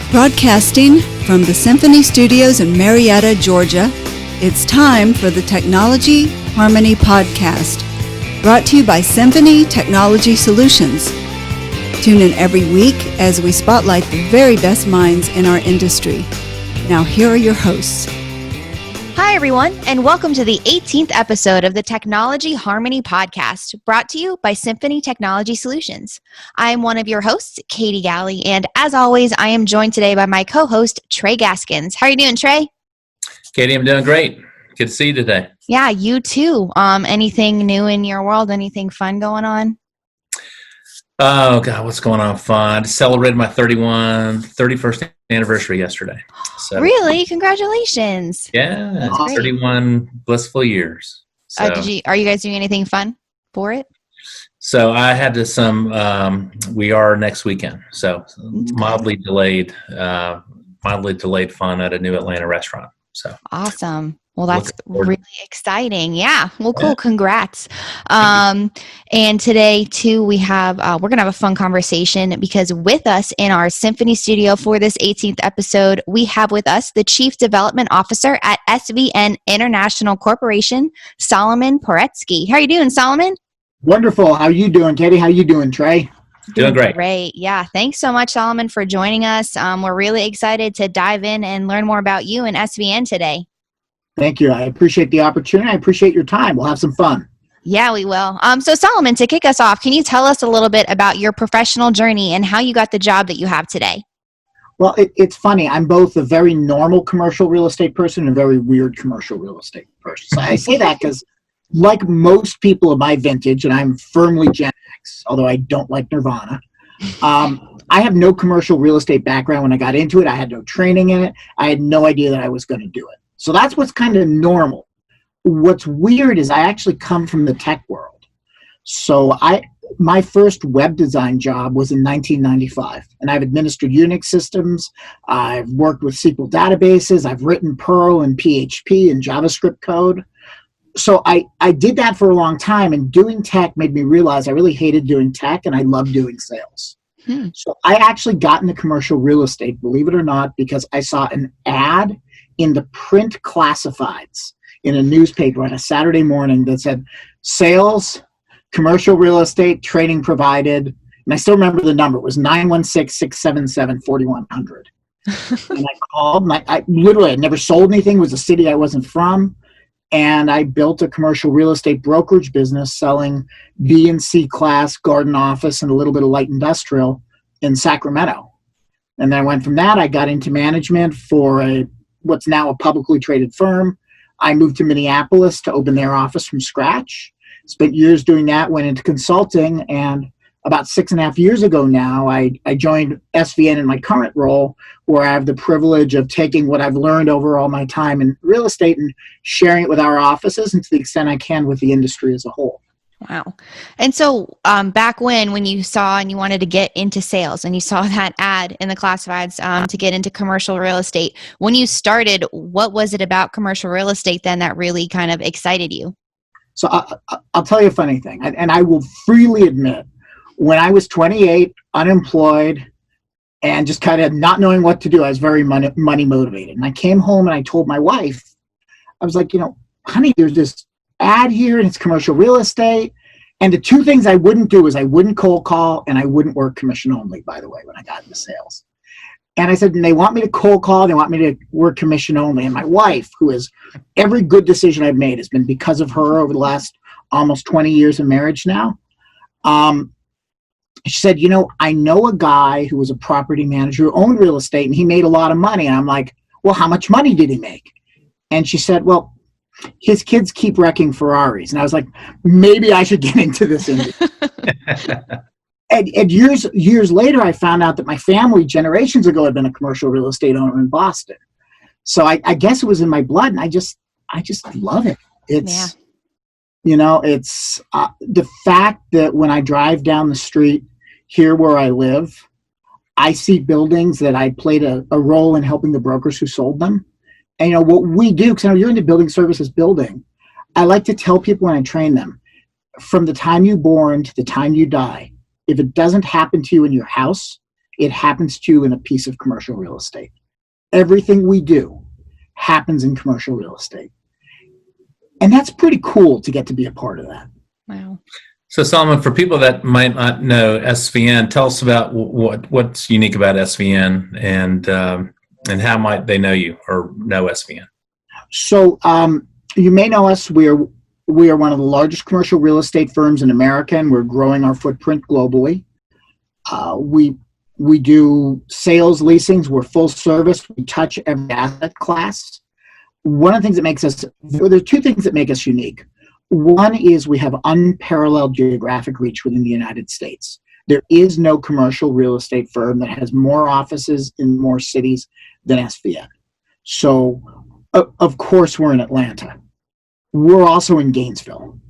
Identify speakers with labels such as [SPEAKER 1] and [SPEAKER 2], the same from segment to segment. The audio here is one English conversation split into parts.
[SPEAKER 1] Broadcasting from the Symphony Studios in Marietta, Georgia, it's time for the Technology Harmony Podcast, brought to you by Symphony Technology Solutions. Tune in every week as we spotlight the very best minds in our industry. Now here are your hosts.
[SPEAKER 2] Hi, everyone, and welcome to the 18th episode of the Technology Harmony Podcast, brought to you by Symphony Technology Solutions. I am one of your hosts, Katie Galley, and as always, I am joined today by my co-host, Trey Gaskins. How are you doing, Trey?
[SPEAKER 3] Katie, I'm doing great. Good to see you today.
[SPEAKER 2] Yeah, you too. Anything new in your world? Anything fun going on?
[SPEAKER 3] Oh, God, what's going on fun? I celebrated my 31st anniversary yesterday. So,
[SPEAKER 2] really? Congratulations.
[SPEAKER 3] Yeah, 31 blissful years. So,
[SPEAKER 2] are you guys doing anything fun for it?
[SPEAKER 3] So I had we are next weekend. So mildly delayed fun at a new Atlanta restaurant. So
[SPEAKER 2] awesome. Well, that's really exciting. Yeah. Well, cool. Yeah. Congrats. And today too, we're going to have a fun conversation because with us in our Symphony studio for this 18th episode, we have with us the Chief Development Officer at SVN International Corporation, Solomon Poretsky. How are you doing, Solomon?
[SPEAKER 4] Wonderful. How are you doing, Katie? How are you doing, Trey?
[SPEAKER 3] Doing great.
[SPEAKER 2] Great. Yeah. Thanks so much, Solomon, for joining us. We're really excited to dive in and learn more about you and SVN today.
[SPEAKER 4] Thank you. I appreciate the opportunity. I appreciate your time. We'll have some fun.
[SPEAKER 2] Yeah, we will. So Solomon, to kick us off, can you tell us a little bit about your professional journey and how you got the job that you have today?
[SPEAKER 4] Well, it's funny. I'm both a very normal commercial real estate person and a very weird commercial real estate person. So I say that because like most people of my vintage, and I'm firmly Gen X, although I don't like Nirvana, I have no commercial real estate background when I got into it. I had no training in it. I had no idea that I was going to do it. So that's what's kind of normal. What's weird is I actually come from the tech world. So my first web design job was in 1995, and I've administered Unix systems. I've worked with SQL databases. I've written Perl and PHP and JavaScript code. So I did that for a long time, and doing tech made me realize I really hated doing tech, and I loved doing sales. So I actually got into commercial real estate, believe it or not, because I saw an ad in the print classifieds in a newspaper on a Saturday morning that said, sales, commercial real estate, training provided. And I still remember the number. It was 916-677-4100. And I called, and I literally had never sold anything. It was a city I wasn't from. And I built a commercial real estate brokerage business selling B and C class, garden office, and a little bit of light industrial in Sacramento. And then I went from that. I got into management for what's now a publicly traded firm. I moved to Minneapolis to open their office from scratch. Spent years doing that, went into consulting, and about 6.5 years ago now, I joined SVN in my current role, where I have the privilege of taking what I've learned over all my time in real estate and sharing it with our offices and to the extent I can with the industry as a whole.
[SPEAKER 2] Wow. And so back when you saw and you wanted to get into sales and you saw that ad in the classifieds to get into commercial real estate, when you started, what was it about commercial real estate then that really kind of excited you?
[SPEAKER 4] So I'll tell you a funny thing, and I will freely admit, when I was 28, unemployed, and just kind of not knowing what to do, I was very money motivated. And I came home and I told my wife, I was like, honey, there's this ad here and it's commercial real estate. And the two things I wouldn't do is I wouldn't cold call and I wouldn't work commission only, by the way, when I got into sales. And I said, and they want me to cold call, they want me to work commission only. And my wife, who is every good decision I've made has been because of her over the last almost 20 years of marriage now. She said, I know a guy who was a property manager who owned real estate and he made a lot of money. And I'm like, well, how much money did he make? And she said, well, his kids keep wrecking Ferraris. And I was like, maybe I should get into this industry. and years later, I found out that my family generations ago had been a commercial real estate owner in Boston. So I guess it was in my blood, and I just love it. It's, it's the fact that when I drive down the street here where I live, I see buildings that I played a role in helping the brokers who sold them. And what we do, because you're into building services building, I like to tell people when I train them, from the time you're born to the time you die, if it doesn't happen to you in your house, it happens to you in a piece of commercial real estate. Everything we do happens in commercial real estate. And that's pretty cool to get to be a part of that.
[SPEAKER 2] Wow.
[SPEAKER 3] So Solomon, for people that might not know SVN, tell us about what's unique about SVN and how might they know you or know SVN.
[SPEAKER 4] So you may know us. We are one of the largest commercial real estate firms in America, and we're growing our footprint globally. We do sales, leasings. We're full service. We touch every asset class. One of the things that makes us, there are two things that make us unique. One is we have unparalleled geographic reach within the United States. There is no commercial real estate firm that has more offices in more cities than SVN. So, of course, we're in Atlanta. We're also in Gainesville.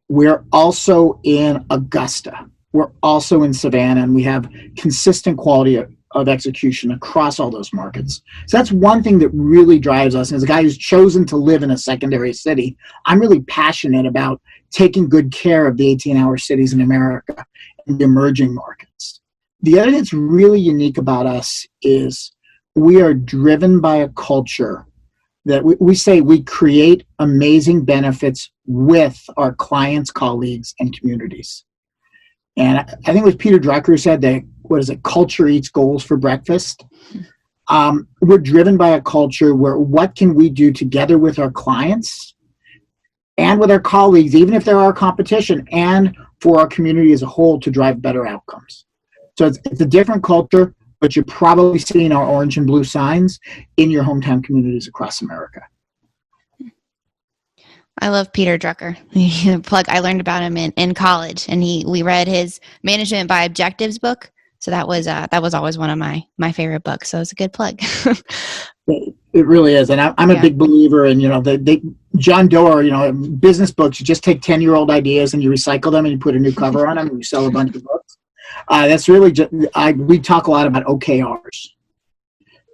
[SPEAKER 4] We're also in Augusta. We're also in Savannah, and we have consistent quality of execution across all those markets. So that's one thing that really drives us. And as a guy who's chosen to live in a secondary city, I'm really passionate about taking good care of the 18-hour cities in America and the emerging markets. The other thing that's really unique about us is we are driven by a culture that we say we create amazing benefits with our clients, colleagues, and communities. And I think it was Peter Drucker who said that, culture eats goals for breakfast. We're driven by a culture where what can we do together with our clients and with our colleagues, even if they're our competition, and for our community as a whole to drive better outcomes. So it's a different culture, but you're probably seeing our orange and blue signs in your hometown communities across America.
[SPEAKER 2] I love Peter Drucker. I learned about him in college, and we read his Management by Objectives book. So that was always one of my favorite books. So it's a good plug.
[SPEAKER 4] It really is, and I'm a big believer in John Doerr. Business books. You just take 10-year-old ideas and you recycle them and you put a new cover on them and you sell a bunch of books. That's really we talk a lot about OKRs.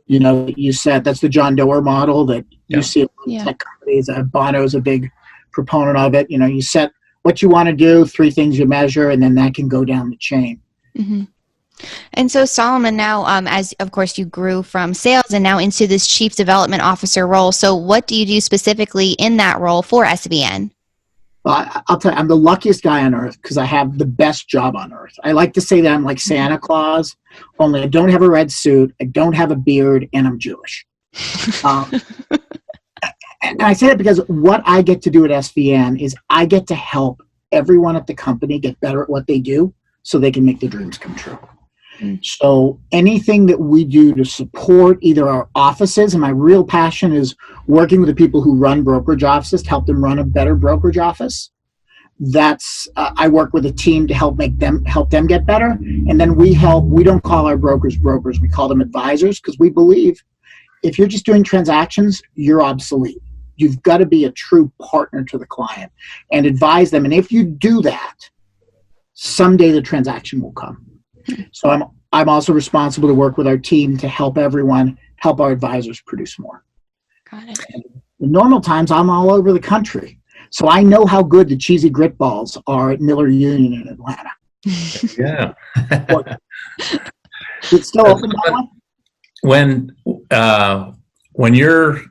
[SPEAKER 4] You said that's the John Doerr model that you see in tech companies. Bono's a big proponent of it. You set what you want to do, 3 things you measure, and then that can go down the chain.
[SPEAKER 2] Mm-hmm. And so Solomon, now, as of course you grew from sales and now into this Chief Development Officer role. So what do you do specifically in that role for SVN?
[SPEAKER 4] Well, I'll tell you, I'm the luckiest guy on earth because I have the best job on earth. I like to say that I'm like Santa Claus, only I don't have a red suit, I don't have a beard, and I'm Jewish. And I say that because what I get to do at SVN is I get to help everyone at the company get better at what they do so they can make their dreams come true. So anything that we do to support either our offices, and my real passion is working with the people who run brokerage offices to help them run a better brokerage office. That's I work with a team to help them get better, and then we don't call our brokers, we call them advisors, because we believe if you're just doing transactions, you're obsolete. You've got to be a true partner to the client and advise them, and if you do that, someday the transaction will come. So I'm also responsible to work with our team to help our advisors produce more.
[SPEAKER 2] Got it.
[SPEAKER 4] And in normal times, I'm all over the country. So I know how good the cheesy grit balls are at Miller Union in Atlanta.
[SPEAKER 3] Yeah.
[SPEAKER 4] It's still open that one?
[SPEAKER 3] When you're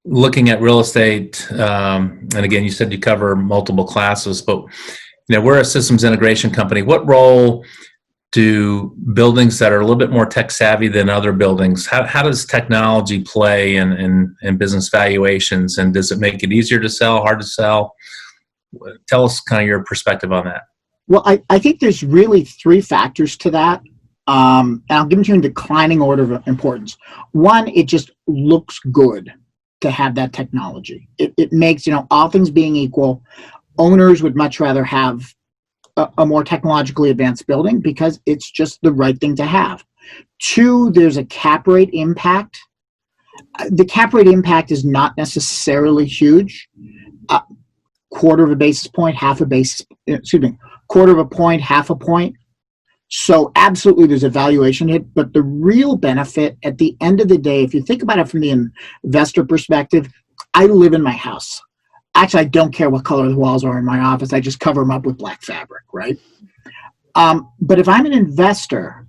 [SPEAKER 3] looking at real estate, and again, you said you cover multiple classes, but we're a systems integration company. What role do buildings that are a little bit more tech savvy than other buildings, how does technology play in business valuations, and does it make it easier to sell, hard to sell? Tell us kind of your perspective on that.
[SPEAKER 4] Well, I think there's really 3 factors to that. And I'll give them to you in declining order of importance. One, it just looks good to have that technology. It makes, all things being equal, owners would much rather have a more technologically advanced building because it's just the right thing to have. 2, there's a cap rate impact. The cap rate impact is not necessarily huge. Quarter of a basis point, quarter of a point, half a point. So absolutely there's a valuation hit, but the real benefit at the end of the day, if you think about it from the investor perspective, I live in my house. Actually, I don't care what color the walls are in my office. I just cover them up with black fabric, right? But if I'm an investor,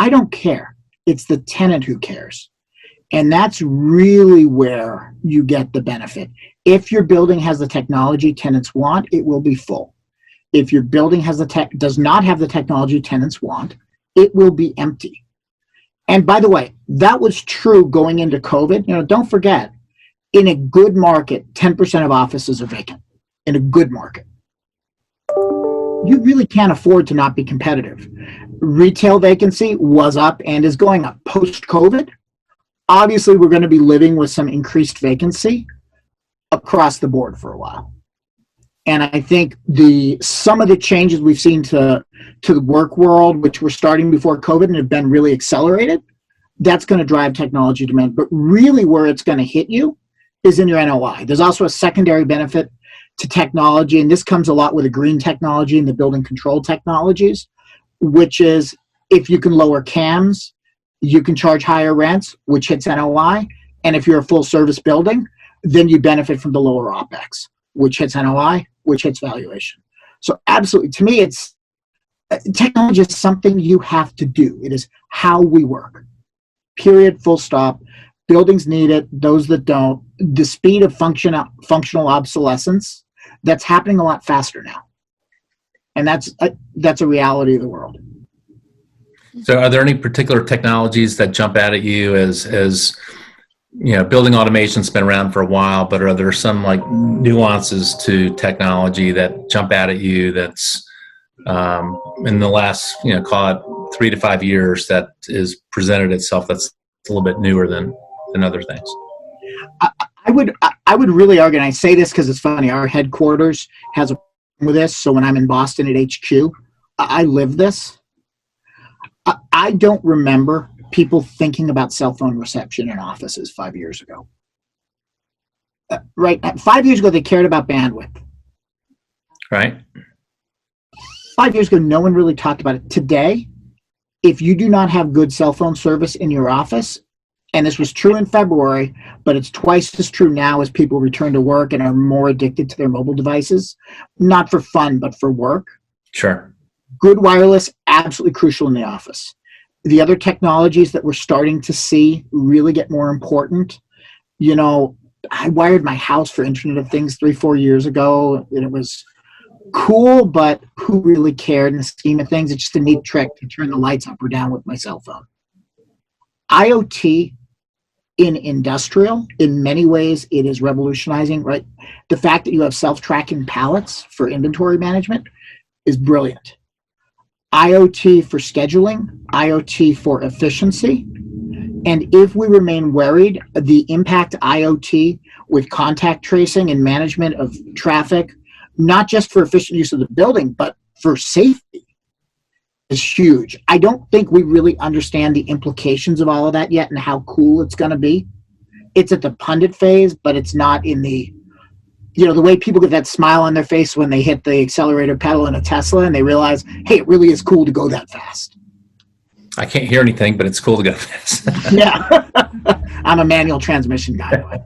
[SPEAKER 4] I don't care. It's the tenant who cares. And that's really where you get the benefit. If your building has the technology tenants want, it will be full. If your building does not have the technology tenants want, it will be empty. And by the way, that was true going into COVID. Don't forget, in a good market, 10% of offices are vacant. In a good market. You really can't afford to not be competitive. Retail vacancy was up and is going up post-COVID. Obviously, we're going to be living with some increased vacancy across the board for a while. And I think some of the changes we've seen to the work world, which were starting before COVID and have been really accelerated, that's going to drive technology demand. But really where it's going to hit you is in your NOI. There's also a secondary benefit to technology, and this comes a lot with the green technology and the building control technologies, which is if you can lower CAMs, you can charge higher rents, which hits NOI. And if you're a full service building, then you benefit from the lower OPEX, which hits NOI, which hits valuation. So absolutely, to me, technology is something you have to do. It is how we work. Period, full stop. Buildings need it, those that don't. The speed of functional obsolescence, that's happening a lot faster now. And that's a reality of the world.
[SPEAKER 3] So are there any particular technologies that jump out at you as building automation's been around for a while, but are there some like nuances to technology that jump out at you that's in the last, call it 3 to 5 years that is presented itself that's a little bit newer than other things?
[SPEAKER 4] I would really argue, and I say this because it's funny, our headquarters has a problem with this, so when I'm in Boston at HQ, I live this. I don't remember people thinking about cell phone reception in offices 5 years ago. Right? 5 years ago, they cared about bandwidth.
[SPEAKER 3] Right.
[SPEAKER 4] 5 years ago, no one really talked about it. Today, if you do not have good cell phone service in your office, and this was true in February, but it's twice as true now as people return to work and are more addicted to their mobile devices, not for fun, but for work.
[SPEAKER 3] Sure.
[SPEAKER 4] Good wireless, absolutely crucial in the office. The other technologies that we're starting to see really get more important. I wired my house for Internet of Things 3-4 years ago, and it was cool, but who really cared in the scheme of things? It's just a neat trick to turn the lights up or down with my cell phone. IoT in industrial, in many ways, it is revolutionizing, right? The fact that you have self-tracking pallets for inventory management is brilliant. IoT for scheduling, IoT for efficiency. And if we remain worried, the impact IoT with contact tracing and management of traffic, not just for efficient use of the building, but for safety, is huge. I don't think we really understand the implications of all of that yet and how cool it's going to be. It's at the pundit phase, but it's not in the, the way people get that smile on their face when they hit the accelerator pedal in a Tesla and they realize, hey, it really is cool to go that fast.
[SPEAKER 3] I can't hear anything, but it's cool to go fast.
[SPEAKER 4] Yeah. I'm a manual transmission guy.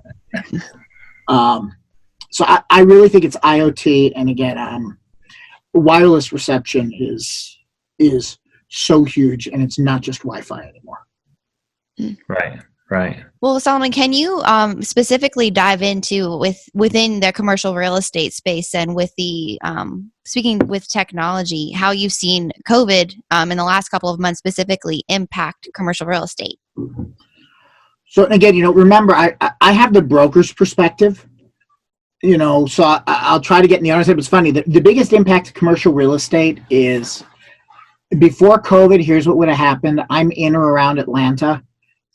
[SPEAKER 4] So I really think it's IoT. And again, wireless reception is so huge, and it's not just Wi-Fi anymore.
[SPEAKER 3] Right.
[SPEAKER 2] Well, Solomon, can you specifically dive into within the commercial real estate space and with the speaking with technology, how you've seen COVID in the last couple of months specifically impact commercial real estate?
[SPEAKER 4] So again, remember, I have the broker's perspective. So I'll try to get in the other side. But it's funny, the biggest impact to commercial real estate is before COVID. Here's what would have happened. I'm in or around Atlanta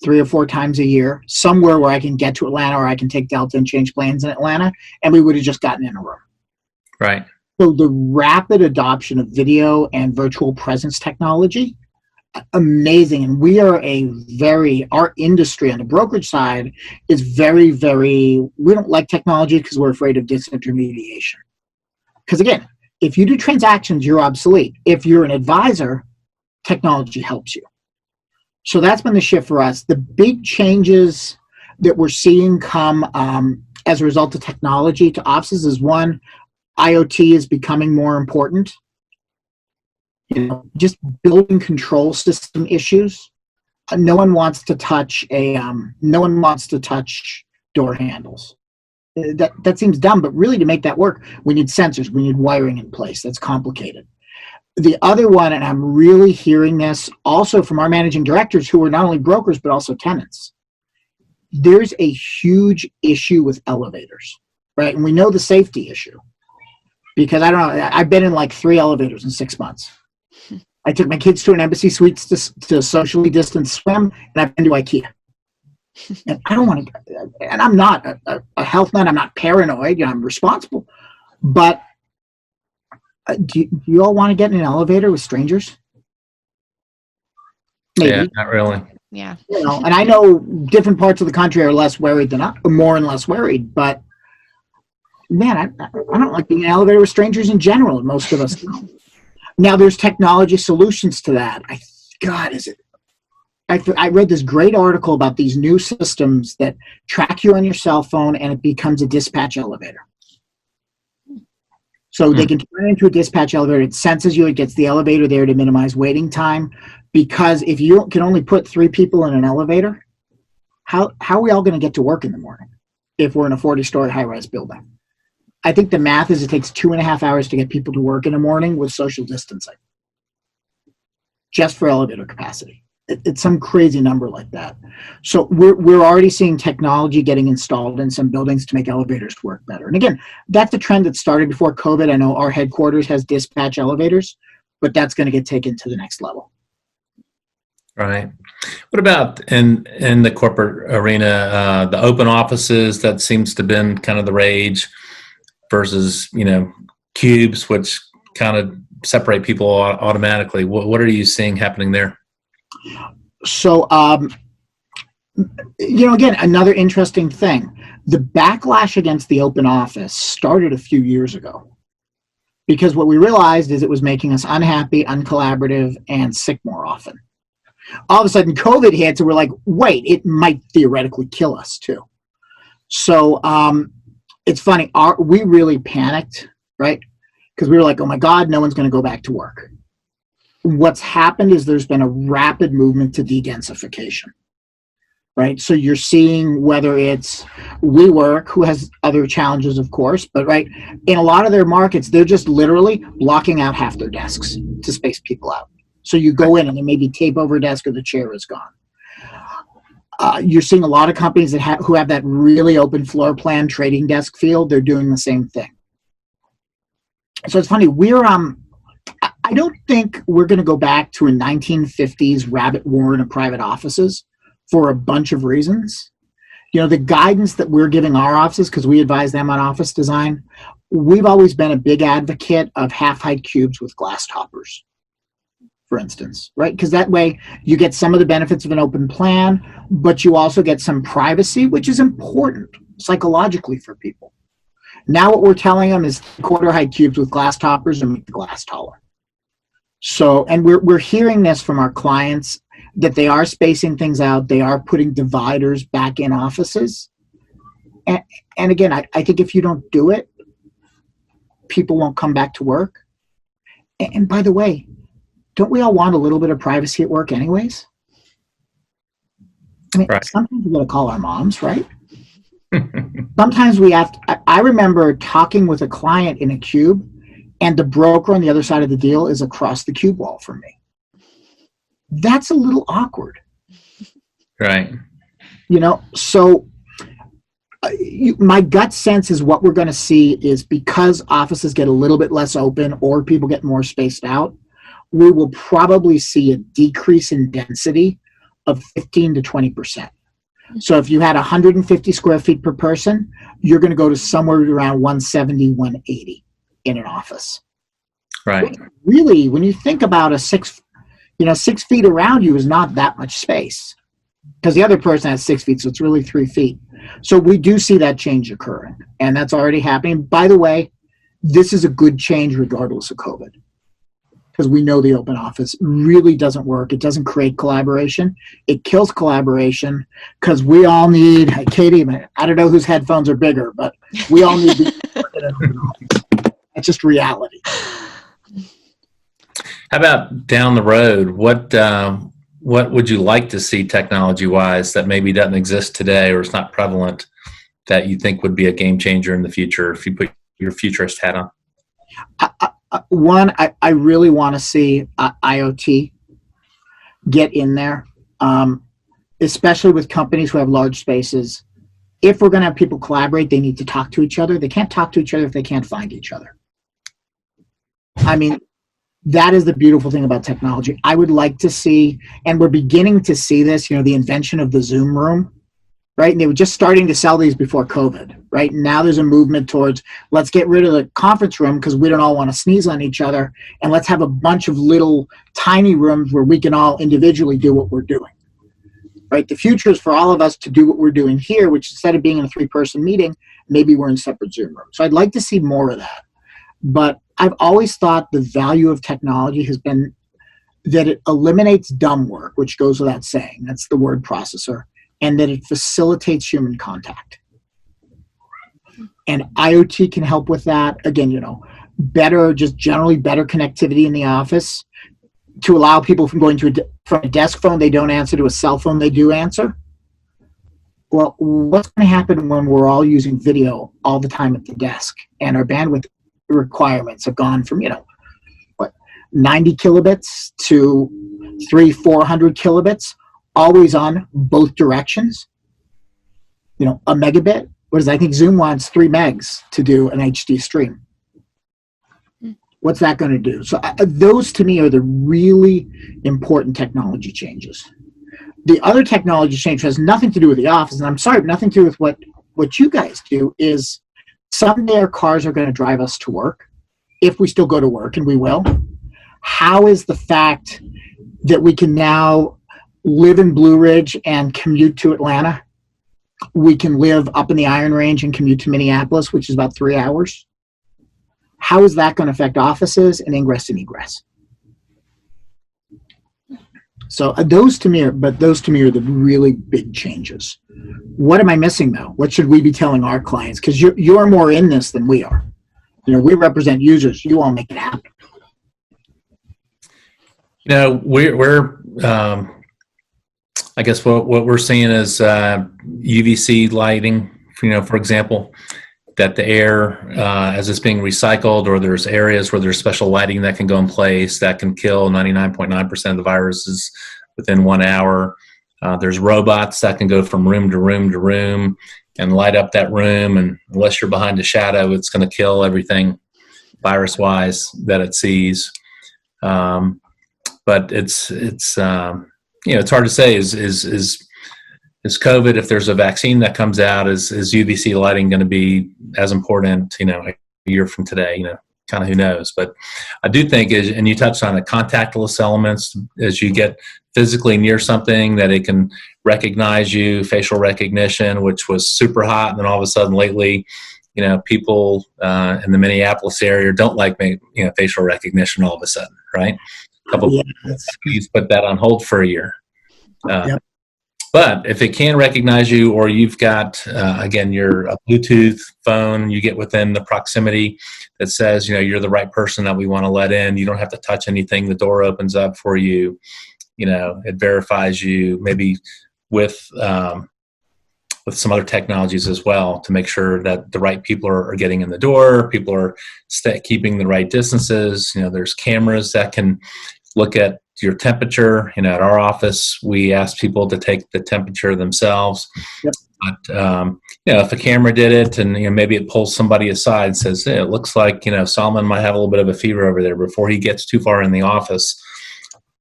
[SPEAKER 4] 3 or 4 times a year, somewhere where I can get to Atlanta or I can take Delta and change planes in Atlanta, and we would have just gotten in a room.
[SPEAKER 3] Right.
[SPEAKER 4] So the rapid adoption of video and virtual presence technology, amazing. And we are our industry on the brokerage side is very, very, we don't like technology because we're afraid of disintermediation. Because again, if you do transactions, you're obsolete. If you're an advisor, technology helps you. So that's been the shift for us. The big changes that we're seeing come as a result of technology to offices is one, IoT is becoming more important. Just building control system issues. No one wants to touch door handles. That seems dumb, but really to make that work, we need sensors, we need wiring in place. That's complicated. The other one, and I'm really hearing this also from our managing directors who are not only brokers but also tenants. There's a huge issue with elevators, right? And we know the safety issue because I've been in like 3 elevators in 6 months. I took my kids to an Embassy Suites to socially distance swim, and I've been to IKEA. And I don't want to, and I'm not a health nut, I'm not paranoid, I'm responsible. But do you all want to get in an elevator with strangers? Maybe.
[SPEAKER 3] Yeah, not really.
[SPEAKER 2] Yeah.
[SPEAKER 4] And I know different parts of the country are less worried than more and less worried, but man, I don't like being in an elevator with strangers in general. Most of us don't. Now there's technology solutions to that. I read this great article about these new systems that track you on your cell phone and it becomes a dispatch elevator. So they can turn it into a dispatch elevator. It senses you. It gets the elevator there to minimize waiting time. Because if you can only put 3 people in an elevator, how are we all going to get to work in the morning if we're in a 40-story high-rise building? I think the math is it takes 2.5 hours to get people to work in the morning with social distancing, just for elevator capacity. It's some crazy number like that. So we're already seeing technology getting installed in some buildings to make elevators work better. And again, that's a trend that started before COVID. I know our headquarters has dispatch elevators, but that's going to get taken to the next level.
[SPEAKER 3] Right. What about in the corporate arena, the open offices? That seems to have been kind of the rage versus, cubes, which kind of separate people automatically. What are you seeing happening there?
[SPEAKER 4] So, again, another interesting thing. The backlash against the open office started a few years ago because what we realized is it was making us unhappy, uncollaborative, and sick more often. All of a sudden, COVID hits, and we're like, wait, it might theoretically kill us too. So it's funny. We really panicked, right? Because we were like, oh my God, no one's going to go back to work. What's happened is there's been a rapid movement to de-densification, right? So you're seeing whether it's WeWork, who has other challenges, of course, but right, in a lot of their markets, they're just literally blocking out half their desks to space people out. So you go in and there may be tape over a desk or the chair is gone. You're seeing a lot of companies who have that really open floor plan trading desk feel. They're doing the same thing. So it's funny. I don't think we're going to go back to a 1950s rabbit warren of private offices for a bunch of reasons. The guidance that we're giving our offices, because we advise them on office design, we've always been a big advocate of half-height cubes with glass toppers, for instance, right? Because that way you get some of the benefits of an open plan, but you also get some privacy, which is important psychologically for people. Now what we're telling them is quarter-height cubes with glass toppers and make the glass taller. So, and we're hearing this from our clients that they are spacing things out. They are putting dividers back in offices. And again, I think if you don't do it, people won't come back to work. And by the way, don't we all want a little bit of privacy at work anyways? I mean, right. Sometimes we got to call our moms, right? Sometimes we have to, I remember talking with a client in a cube, and the broker on the other side of the deal is across the cube wall from me. That's a little awkward.
[SPEAKER 3] Right.
[SPEAKER 4] So my gut sense is what we're going to see is because offices get a little bit less open or people get more spaced out, we will probably see a decrease in density of 15 to 20%. So if you had 150 square feet per person, you're going to go to somewhere around 170, 180 in an office.
[SPEAKER 3] Right.
[SPEAKER 4] Really, when you think about 6 feet around you is not that much space because the other person has 6 feet, so it's really 3 feet. So we do see that change occurring, and that's already happening. By the way, this is a good change regardless of COVID because we know the open office really doesn't work. It doesn't create collaboration. It kills collaboration because we all need, Katie, I don't know whose headphones are bigger, but we all need to work in an open office. That's just reality.
[SPEAKER 3] How about down the road? What would you like to see technology-wise that maybe doesn't exist today or is not prevalent that you think would be a game changer in the future if you put your futurist hat on?
[SPEAKER 4] One, I really want to see IoT get in there, especially with companies who have large spaces. If we're going to have people collaborate, they need to talk to each other. They can't talk to each other if they can't find each other. I mean, that is the beautiful thing about technology. I would like to see, and we're beginning to see this, the invention of the Zoom room, right? And they were just starting to sell these before COVID, right? And now there's a movement towards, let's get rid of the conference room because we don't all want to sneeze on each other, and let's have a bunch of little tiny rooms where we can all individually do what we're doing, right? The future is for all of us to do what we're doing here, which instead of being in a 3-person meeting, maybe we're in separate Zoom rooms. So I'd like to see more of that. But I've always thought the value of technology has been that it eliminates dumb work, which goes without saying. That's the word processor. And that it facilitates human contact. And IoT can help with that. Again, better, just generally better connectivity in the office to allow people from going from a desk phone they don't answer to a cell phone they do answer. Well, what's going to happen when we're all using video all the time at the desk and our bandwidth requirements have gone from 90 kilobits to 400 kilobits, always on both directions? A megabit, I think Zoom wants 3 megs to do an HD stream. What's that going to do? So those to me are the really important technology changes. The other technology change has nothing to do with the office, and I'm sorry, but nothing to do with what you guys do. Is someday our cars are going to drive us to work, if we still go to work, and we will. How is the fact that we can now live in Blue Ridge and commute to Atlanta? We can live up in the Iron Range and commute to Minneapolis, which is about 3 hours. How is that going to affect offices and ingress and egress? So those to me are the really big changes. What am I missing though? What should we be telling our clients? Because you're more in this than we are. We represent users. You all make it happen.
[SPEAKER 3] We're I guess what we're seeing is UVC lighting. For example, that the air as it's being recycled, or there's areas where there's special lighting that can go in place that can kill 99.9% of the viruses within 1 hour. There's robots that can go from room to room to room and light up that room, and unless you're behind a shadow, it's going to kill everything virus-wise that it sees. But it's hard to say. Is COVID, if there's a vaccine that comes out, is UVC lighting going to be as important, a year from today? Kind of who knows. But I do think, and you touched on it, contactless elements, as you get physically near something, that it can recognize you, facial recognition, which was super hot. And then all of a sudden lately, people in the Minneapolis area don't like facial recognition all of a sudden, right? Please put that on hold for a year.
[SPEAKER 4] Yep.
[SPEAKER 3] But if it can recognize you, or you've got, again, you're a Bluetooth phone, you get within the proximity that says, you're the right person that we want to let in. You don't have to touch anything. The door opens up for you. It verifies you, maybe with some other technologies as well, to make sure that the right people are getting in the door. People are keeping the right distances. There's cameras that can look at your temperature. At our office, we ask people to take the temperature themselves.
[SPEAKER 4] Yep.
[SPEAKER 3] But if a camera did it, and maybe it pulls somebody aside and says, hey, it looks like Solomon might have a little bit of a fever over there, before he gets too far in the office,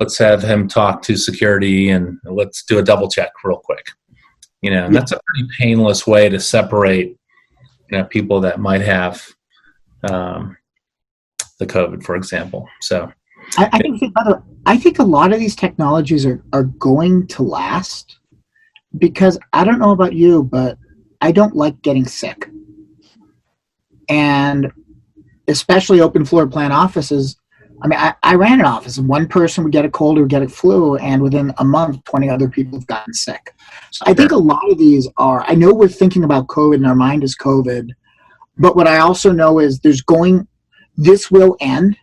[SPEAKER 3] let's have him talk to security and let's do a double check real quick. And that's a pretty painless way to separate people that might have the COVID, for example. So
[SPEAKER 4] I think a lot of these technologies are going to last, because I don't know about you, but I don't like getting sick. And especially open floor plan offices. I mean, I ran an office, and one person would get a cold or get a flu, and within a month, 20 other people have gotten sick. So I think a lot of these I know we're thinking about COVID and our mind is COVID, but what I also know is this will end.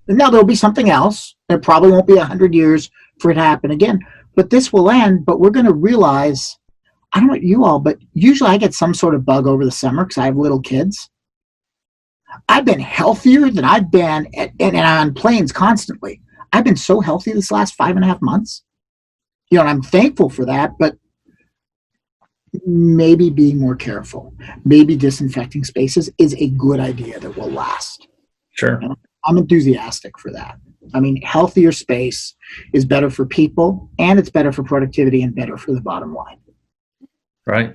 [SPEAKER 4] Now there'll be something else. There probably won't be 100 years for it to happen again, but this will end. But we're going to realize, I don't know you all, but usually I get some sort of bug over the summer because I have little kids. I've been healthier than I've been and on planes constantly. I've been so healthy this last 5.5 months. And I'm thankful for that, but maybe being more careful, maybe disinfecting spaces is a good idea that will last.
[SPEAKER 3] Sure.
[SPEAKER 4] I'm enthusiastic for that. I mean, healthier space is better for people, and it's better for productivity and better for the bottom line.
[SPEAKER 3] Right.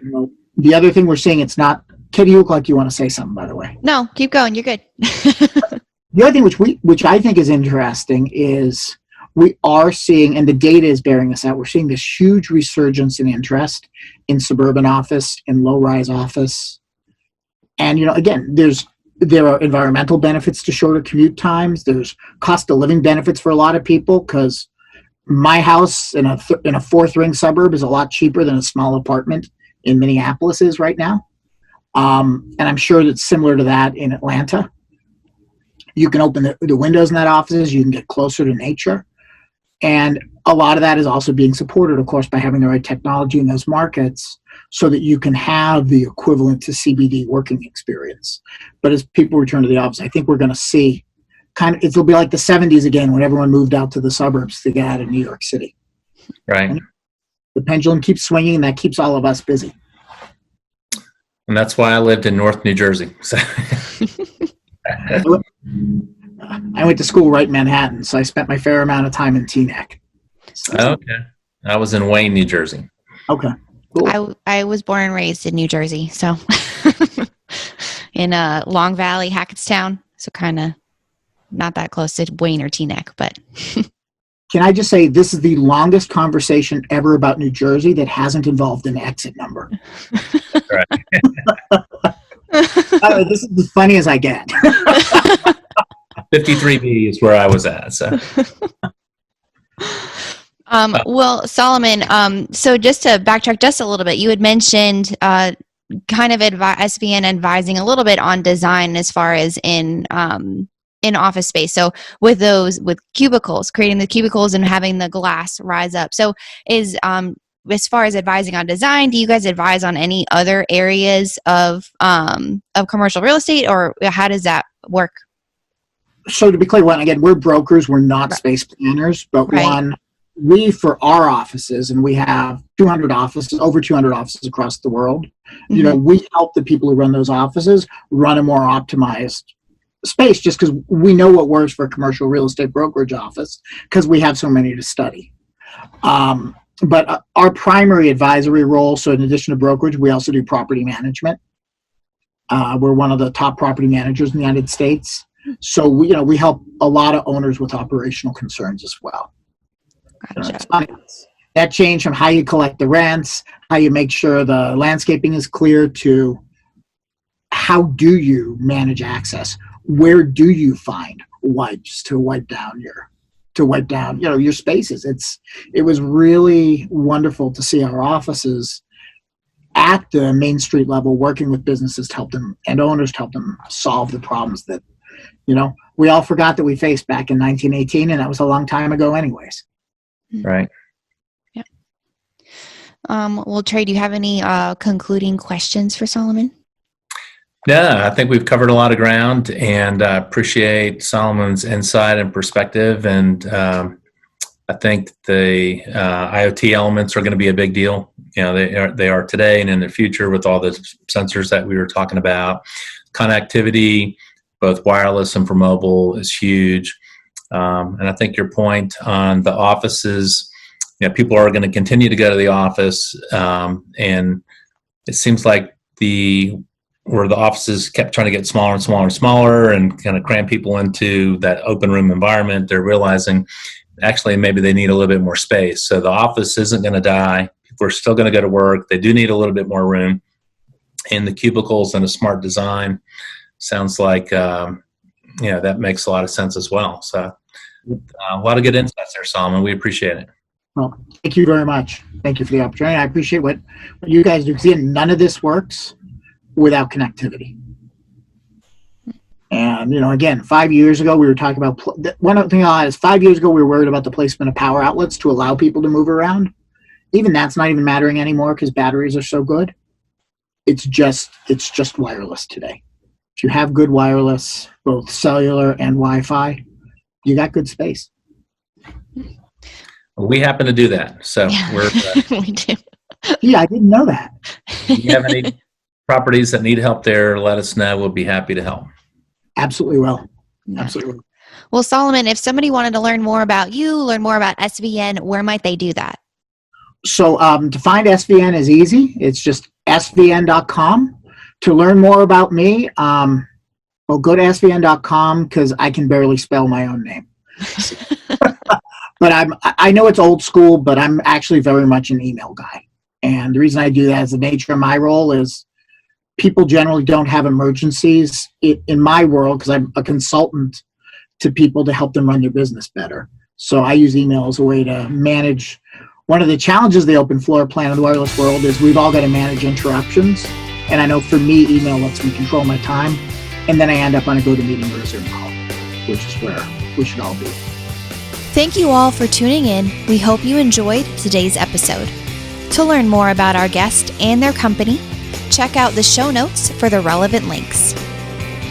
[SPEAKER 4] The other thing we're seeing, it's not, Katie, you look like you want to say something, by the way.
[SPEAKER 2] No, keep going. You're good.
[SPEAKER 4] The other thing which I think is interesting is we are seeing, and the data is bearing this out, we're seeing this huge resurgence in interest in suburban office, in low-rise office. And, again, there are environmental benefits to shorter commute times. There's cost of living benefits for a lot of people, because my house in a fourth ring suburb is a lot cheaper than a small apartment in Minneapolis is right now. And I'm sure that's similar to that in Atlanta. You can open the windows in that offices. You can get closer to nature. And a lot of that is also being supported, of course, by having the right technology in those markets so that you can have the equivalent to CBD working experience. But as people return to the office, I think we're going to see it'll be like the 70s again when everyone moved out to the suburbs to get out of New York City.
[SPEAKER 3] Right.
[SPEAKER 4] And the pendulum keeps swinging, and that keeps all of us busy.
[SPEAKER 3] And that's why I lived in North New Jersey. So.
[SPEAKER 4] I went to school right in Manhattan, so I spent my fair amount of time in Teaneck.
[SPEAKER 3] Okay. I was in Wayne, New Jersey.
[SPEAKER 4] Okay. Cool.
[SPEAKER 2] I was born and raised in New Jersey, so in Long Valley, Hackettstown, so kind of not that close to Wayne or Teaneck, but.
[SPEAKER 4] Can I just say this is the longest conversation ever about New Jersey that hasn't involved an exit number.
[SPEAKER 3] Right.
[SPEAKER 4] This is as funny as I get.
[SPEAKER 3] 53B is where I was at. So.
[SPEAKER 2] Well, Solomon, so just to backtrack just a little bit, you had mentioned kind of SVN advising a little bit on design as far as in office space. So with cubicles, creating the cubicles and having the glass rise up. So is as far as advising on design, do you guys advise on any other areas of commercial real estate, or how does that work?
[SPEAKER 4] So to be clear, again, we're brokers, we're not space planners, but we, for our offices, and we have 200 offices, over 200 offices across the world, we help the people who run those offices run a more optimized space, just because we know what works for a commercial real estate brokerage office, because we have so many to study. But our primary advisory role, so in addition to brokerage, we also do property management. We're one of the top property managers in the United States. So we help a lot of owners with operational concerns as well.
[SPEAKER 2] Gotcha.
[SPEAKER 4] That change from how you collect the rents, how you make sure the landscaping is clear, to how do you manage access? Where do you find wipes to wipe down your spaces? It was really wonderful to see our offices at the Main Street level working with businesses to help them, and owners to help them solve the problems that we all forgot that we faced back in 1918, and that was a long time ago anyways.
[SPEAKER 3] Right.
[SPEAKER 2] Yeah. Well, Trey, do you have any concluding questions for Solomon?
[SPEAKER 3] Yeah, I think we've covered a lot of ground, and appreciate Solomon's insight and perspective. And I think the IoT elements are going to be a big deal. They are today and in the future with all the sensors that we were talking about. Connectivity, both wireless and for mobile, is huge. And I think your point on the offices, people are going to continue to go to the office, and it seems like where the offices kept trying to get smaller and smaller and smaller and kind of cram people into that open room environment, they're realizing actually maybe they need a little bit more space. So the office isn't going to die. People are still going to go to work. They do need a little bit more room. And the cubicles and a smart design sounds like, that makes a lot of sense as well. So a lot of good insights there, Solomon. We appreciate it.
[SPEAKER 4] Well, thank you very much. Thank you for the opportunity. I appreciate what you guys do. Because none of this works without connectivity. And, again, 5 years ago, we were talking about, one thing I'll add is 5 years ago, we were worried about the placement of power outlets to allow people to move around. Even that's not even mattering anymore because batteries are so good. It's just wireless today. If you have good wireless, both cellular and Wi-Fi, you got good space.
[SPEAKER 3] We happen to do that. So we're
[SPEAKER 2] we do.
[SPEAKER 4] Yeah, I didn't know that.
[SPEAKER 3] If you have any properties that need help there, let us know. We'll be happy to help.
[SPEAKER 4] Absolutely will. Absolutely.
[SPEAKER 2] Well, Solomon, if somebody wanted to learn more about you, learn more about SVN, where might they do that?
[SPEAKER 4] So to find SVN is easy. It's just svn.com. To learn more about me, go to svn.com because I can barely spell my own name. But I know it's old school, but I'm actually very much an email guy. And the reason I do that is the nature of my role is people generally don't have emergencies in my world because I'm a consultant to people to help them run their business better. So I use email as a way to manage. One of the challenges of the open floor plan of the wireless world is we've all got to manage interruptions. And I know for me, email lets me control my time. And then I end up on a GoToMeeting or a Zoom call, which is where we should all be.
[SPEAKER 2] Thank you all for tuning in. We hope you enjoyed today's episode. To learn more about our guest and their company, check out the show notes for the relevant links.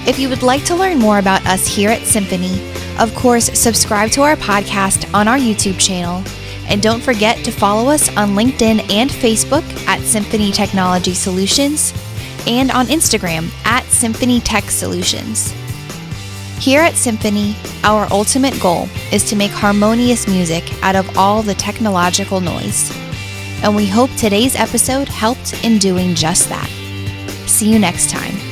[SPEAKER 2] If you would like to learn more about us here at Symphony, of course, subscribe to our podcast on our YouTube channel. And don't forget to follow us on LinkedIn and Facebook at Symphony Technology Solutions and on Instagram at Symphony Tech Solutions. Here at Symphony, our ultimate goal is to make harmonious music out of all the technological noise. And we hope today's episode helped in doing just that. See you next time.